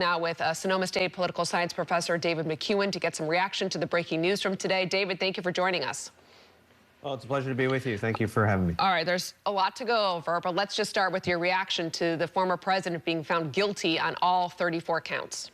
Now with Sonoma State political science professor David McCuan to get some reaction to the breaking news from today. David, thank you for joining us. Well, it's a pleasure to be with you. Thank you for having me. All right, there's a lot to go over, but let's just start with your reaction to the former president being found guilty on all 34 counts.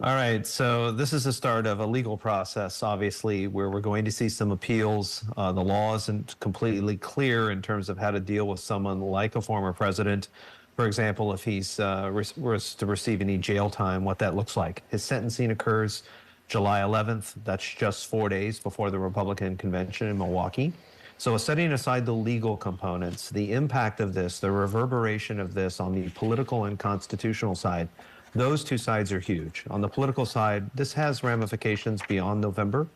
All right, so this is the start of a legal process, obviously, where we're going to see some appeals. The law isn't completely clear in terms of how to deal with someone like a former president. For example, if he's was to receive any jail time, what that looks like. His sentencing occurs July 11th. That's just 4 days before the Republican convention in Milwaukee. So setting aside the legal components, the impact of this, the reverberation of this on the political and constitutional side, those two sides are huge. On the political side, this has ramifications beyond November.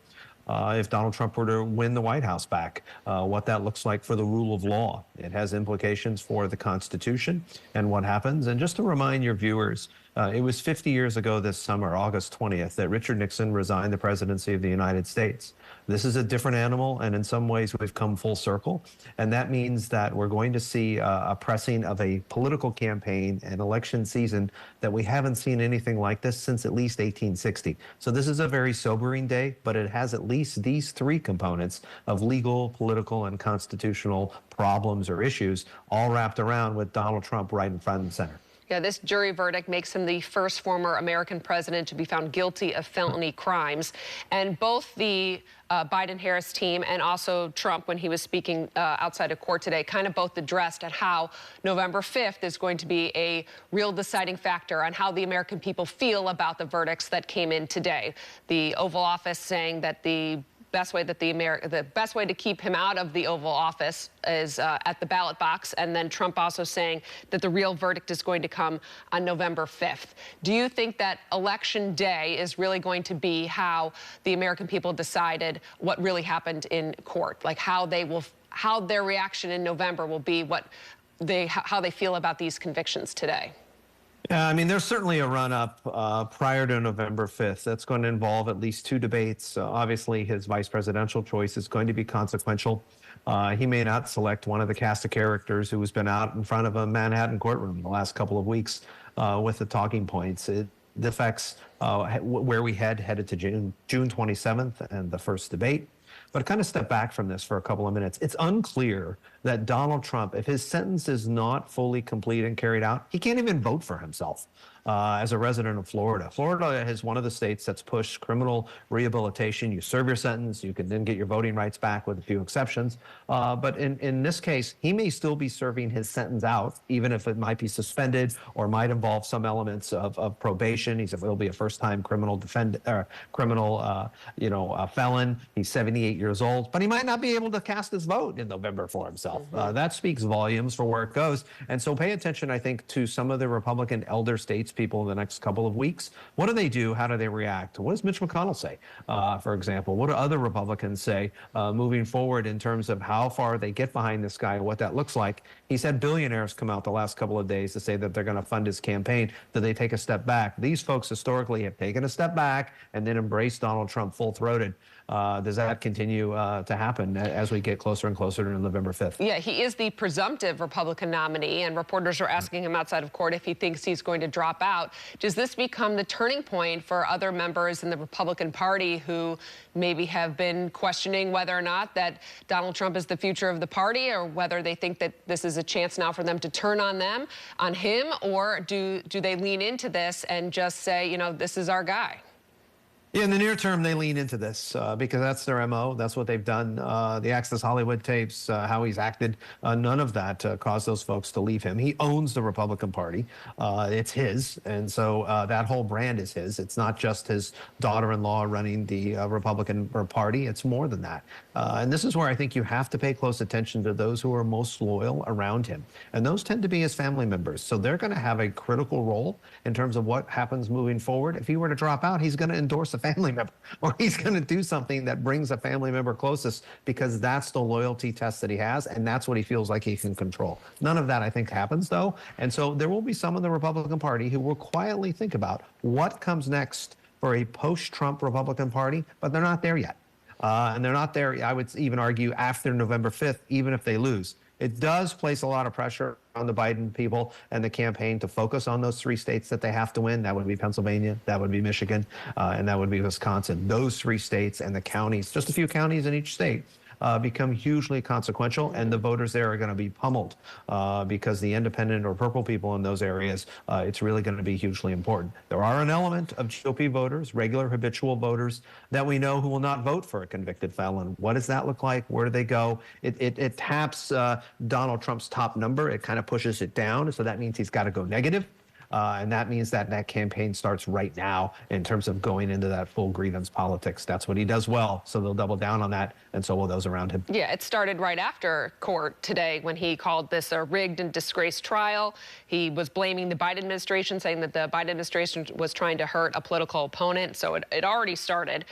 If Donald Trump were to win the White House back, what that looks like for the rule of law. It has implications for the Constitution and what happens. And just to remind your viewers, it was 50 years ago this summer, August 20th, that Richard Nixon resigned the presidency of the United States. This is a different animal, and in some ways we've come full circle. And that means that we're going to see a pressing of a political campaign and election season that we haven't seen anything like this since at least 1860. So this is a very sobering day, but it has at least these three components of legal, political, and constitutional problems or issues all wrapped around with Donald Trump right in front and center. Yeah, this jury verdict makes him the first former American president to be found guilty of felony crimes. And both the Biden-Harris team and also Trump, when he was speaking outside of court today, kind of both addressed at how November 5th is going to be a real deciding factor on how the American people feel about the verdicts that came in today. The Oval Office saying that the best way to keep him out of the Oval Office is at the ballot box, and then Trump also saying that the real verdict is going to come on November 5th. Do you think that election day is really going to be how the American people decided what really happened in court, like how their reaction in November will be how they feel about these convictions today? Yeah, I mean, there's certainly a run-up prior to November 5th. That's going to involve at least two debates. Obviously, his vice presidential choice is going to be consequential. He may not select one of the cast of characters who has been out in front of a Manhattan courtroom the last couple of weeks with the talking points. It affects where we headed to June 27th and the first debate. But kind of step back from this for a couple of minutes. It's unclear that Donald Trump, if his sentence is not fully complete and carried out, he can't even vote for himself as a resident of Florida. Florida is one of the states that's pushed criminal rehabilitation. You serve your sentence, you can then get your voting rights back with a few exceptions. But in this case, he may still be serving his sentence out, even if it might be suspended or might involve some elements of probation. He'll be a first-time criminal felon. He's 78 years old, but he might not be able to cast his vote in November for himself. That speaks volumes for where it goes. And so pay attention, I think, to some of the Republican elder statespeople in the next couple of weeks. What do they do? How do they react? What does Mitch McConnell say, for example? What do other Republicans say moving forward in terms of how far they get behind this guy, what that looks like? He's had billionaires come out the last couple of days to say that they're going to fund his campaign, that they take a step back. These folks historically have taken a step back and then embraced Donald Trump full-throated. Does that continue to happen as we get closer and closer to November 5th? Yeah, he is the presumptive Republican nominee, and reporters are asking him outside of court if he thinks he's going to drop out. Does this become the turning point for other members in the Republican Party who maybe have been questioning whether or not that Donald Trump is the future of the party, or whether they think that this is a chance now for them to turn on him, or do they lean into this and just say, you know, this is our guy? Yeah, in the near term, they lean into this because that's their MO. That's what they've done. The Access Hollywood tapes, how he's acted, none of that caused those folks to leave him. He owns the Republican Party. It's his. And so that whole brand is his. It's not just his daughter-in-law running the Republican Party. It's more than that. And this is where I think you have to pay close attention to those who are most loyal around him. And those tend to be his family members. So they're going to have a critical role in terms of what happens moving forward. If he were to drop out, he's going to endorse a family member, or he's going to do something that brings a family member closest, because that's the loyalty test that he has, and that's what he feels like he can control. None of that, I think, happens, though. And so there will be some in the Republican Party who will quietly think about what comes next for a post-Trump Republican Party, but they're not there yet. And they're not there, I would even argue, after November 5th, even if they lose. It does place a lot of pressure on the Biden people and the campaign to focus on those 3 states that they have to win. That would be Pennsylvania, that would be Michigan, and that would be Wisconsin. Those 3 states and the counties, just a few counties in each state, become hugely consequential, and the voters there are going to be pummeled because the independent or purple people in those areas, it's really going to be hugely important. There are an element of GOP voters, regular habitual voters, that we know who will not vote for a convicted felon. What does that look like? Where do they go? It taps Donald Trump's top number. It kind of pushes it down, so that means he's got to go negative. And that means that that campaign starts right now in terms of going into that full grievance politics. That's what he does well, so they'll double down on that, and so will those around him. Yeah, it started right after court today when he called this a rigged and disgraced trial. He was blaming the Biden administration, saying that the Biden administration was trying to hurt a political opponent, so it already started.